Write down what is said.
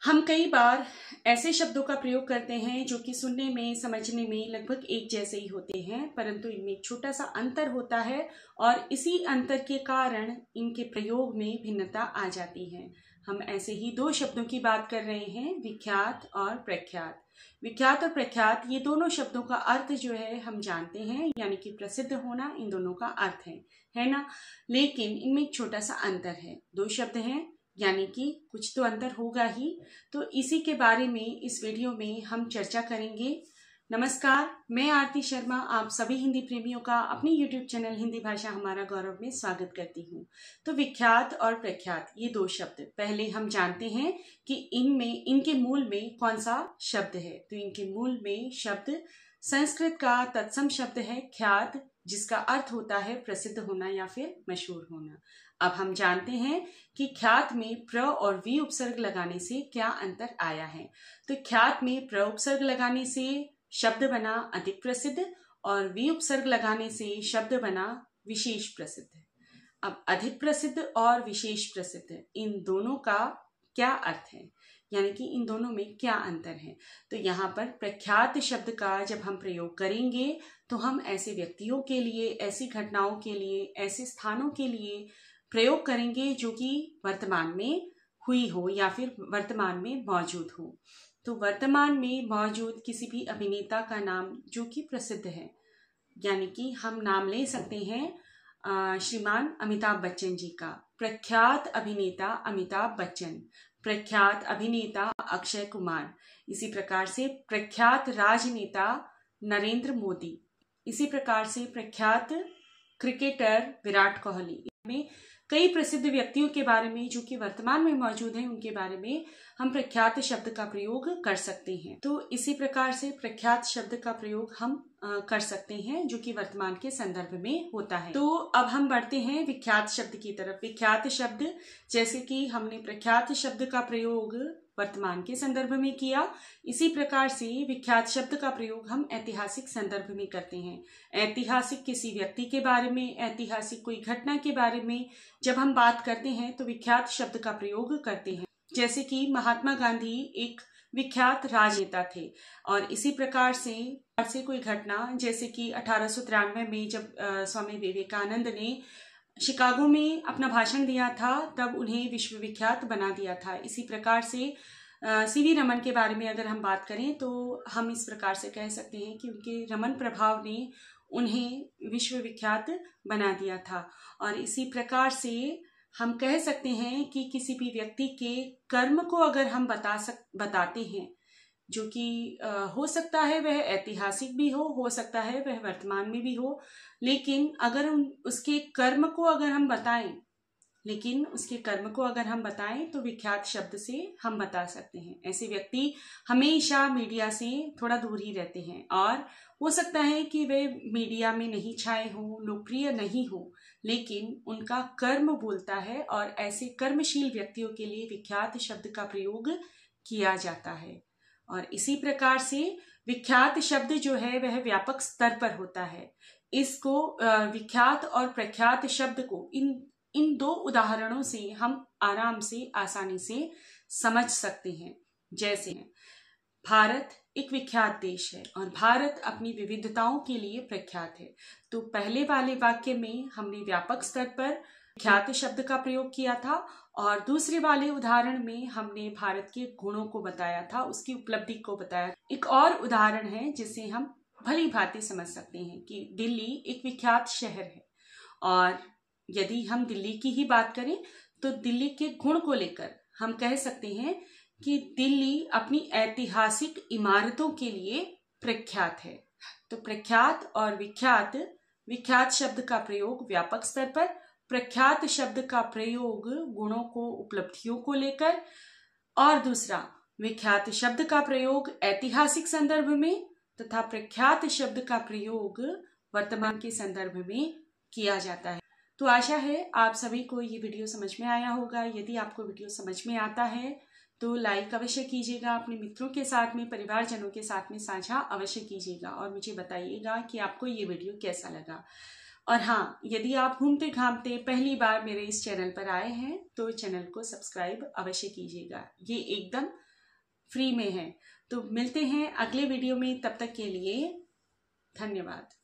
हम कई बार ऐसे शब्दों का प्रयोग करते हैं जो कि सुनने में समझने में लगभग एक जैसे ही होते हैं, परंतु इनमें एक छोटा सा अंतर होता है और इसी अंतर के कारण इनके प्रयोग में भिन्नता आ जाती है। हम ऐसे ही दो शब्दों की बात कर रहे हैं, विख्यात और प्रख्यात। विख्यात और प्रख्यात ये दोनों शब्दों का अर्थ जो है हम जानते हैं, यानी कि प्रसिद्ध होना इन दोनों का अर्थ है ना। लेकिन इनमें एक छोटा सा अंतर है। दो शब्द हैं यानी कि कुछ तो अंतर होगा ही, तो इसी के बारे में इस वीडियो में हम चर्चा करेंगे। नमस्कार, मैं आरती शर्मा आप सभी हिंदी प्रेमियों का अपनी YouTube चैनल हिंदी भाषा हमारा गौरव में स्वागत करती हूँ। तो विख्यात और प्रख्यात ये दो शब्द पहले हम जानते हैं कि इनके मूल में कौन सा शब्द है। तो इनके मूल में शब्द संस्कृत का तत्सम शब्द है ख्यात, जिसका अर्थ होता है प्रसिद्ध होना या फिर मशहूर होना। अब हम जानते हैं कि ख्यात में प्र और वी उपसर्ग लगाने से क्या अंतर आया है। तो ख्यात में प्र उपसर्ग लगाने से शब्द बना अधिक प्रसिद्ध और वी उपसर्ग लगाने से शब्द बना विशेष प्रसिद्ध। अब अधिक प्रसिद्ध और विशेष प्रसिद्ध इन दोनों का क्या अर्थ है, यानी कि इन दोनों में क्या अंतर है। तो यहाँ पर प्रख्यात शब्द का जब हम प्रयोग करेंगे तो हम ऐसे व्यक्तियों के लिए, ऐसी घटनाओं के लिए, ऐसे स्थानों के लिए प्रयोग करेंगे जो कि वर्तमान में हुई हो या फिर वर्तमान में मौजूद हो। तो वर्तमान में मौजूद किसी भी अभिनेता का नाम जो कि प्रसिद्ध है, यानी कि हम नाम ले सकते हैं श्रीमान अमिताभ बच्चन जी का। प्रख्यात अभिनेता अमिताभ बच्चन, प्रख्यात अभिनेता अक्षय कुमार, इसी प्रकार से प्रख्यात राजनेता नरेंद्र मोदी, इसी प्रकार से प्रख्यात क्रिकेटर विराट कोहली। में कई प्रसिद्ध व्यक्तियों के बारे में जो कि वर्तमान में मौजूद हैं, उनके बारे में हम प्रख्यात शब्द का प्रयोग कर सकते हैं। तो इसी प्रकार से प्रख्यात शब्द का प्रयोग हम कर सकते हैं जो कि वर्तमान के संदर्भ में होता है। तो अब हम बढ़ते हैं विख्यात शब्द की तरफ। विख्यात शब्द, जैसे कि हमने प्रख्यात शब्द का प्रयोग वर्तमान के संदर्भ में किया, इसी प्रकार से विख्यात शब्द का प्रयोग हम ऐतिहासिक संदर्भ में करते हैं। ऐतिहासिक किसी व्यक्ति के बारे में, ऐतिहासिक कोई घटना के बारे में जब हम बात करते हैं तो विख्यात शब्द का प्रयोग करते हैं। जैसे कि महात्मा गांधी एक विख्यात राजनेता थे, और इसी प्रकार से कोई घटना, जैसे कि 1893 में जब स्वामी विवेकानंद ने शिकागो में अपना भाषण दिया था, तब उन्हें विश्वविख्यात बना दिया था। इसी प्रकार से सीवी रमन के बारे में अगर हम बात करें तो हम इस प्रकार से कह सकते हैं कि उनके रमन प्रभाव ने उन्हें विश्वविख्यात बना दिया था। और इसी प्रकार से हम कह सकते हैं कि किसी भी व्यक्ति के कर्म को अगर हम बताते हैं, जो कि हो सकता है वह ऐतिहासिक भी हो सकता है वह वर्तमान में भी हो, लेकिन अगर उसके कर्म को अगर हम बताएं तो विख्यात शब्द से हम बता सकते हैं। ऐसे व्यक्ति हमेशा मीडिया से थोड़ा दूर ही रहते हैं, और हो सकता है कि वे मीडिया में नहीं छाए हो, लोकप्रिय नहीं हो, लेकिन उनका कर्म बोलता है, और ऐसे कर्मशील व्यक्तियों के लिए विख्यात शब्द का प्रयोग किया जाता है। और इसी प्रकार से विख्यात शब्द जो है वह व्यापक स्तर पर होता है। इसको विख्यात और प्रख्यात शब्द को इन दो उदाहरणों से हम आराम से, आसानी से समझ सकते हैं। जैसे भारत एक विख्यात देश है और भारत अपनी विविधताओं के लिए प्रख्यात है। तो पहले वाले वाक्य में हमने व्यापक स्तर पर विख्यात शब्द का प्रयोग किया था, और दूसरे वाले उदाहरण में हमने भारत के गुणों को बताया था, उसकी उपलब्धि को बताया। एक और उदाहरण है जिससे हम भली भांति समझ सकते हैं कि दिल्ली एक विख्यात शहर है, और यदि हम दिल्ली की ही बात करें तो दिल्ली के गुण को लेकर हम कह सकते हैं कि दिल्ली अपनी ऐतिहासिक इमारतों के लिए प्रख्यात है। तो प्रख्यात और विख्यात शब्द का प्रयोग व्यापक स्तर पर, प्रख्यात शब्द का प्रयोग गुणों को, उपलब्धियों को लेकर, और दूसरा विख्यात शब्द का प्रयोग ऐतिहासिक संदर्भ में तथा प्रख्यात शब्द का प्रयोग वर्तमान के संदर्भ में किया जाता है। तो आशा है आप सभी को ये वीडियो समझ में आया होगा। यदि आपको वीडियो समझ में आता है तो लाइक अवश्य कीजिएगा, अपने मित्रों के साथ में, परिवारजनों के साथ में साझा अवश्य कीजिएगा, और मुझे बताइएगा कि आपको ये वीडियो कैसा लगा। और हाँ, यदि आप घूमते घामते पहली बार मेरे इस चैनल पर आए हैं तो चैनल को सब्सक्राइब अवश्य कीजिएगा। ये एकदम फ्री में है। तो मिलते हैं अगले वीडियो में, तब तक के लिए धन्यवाद।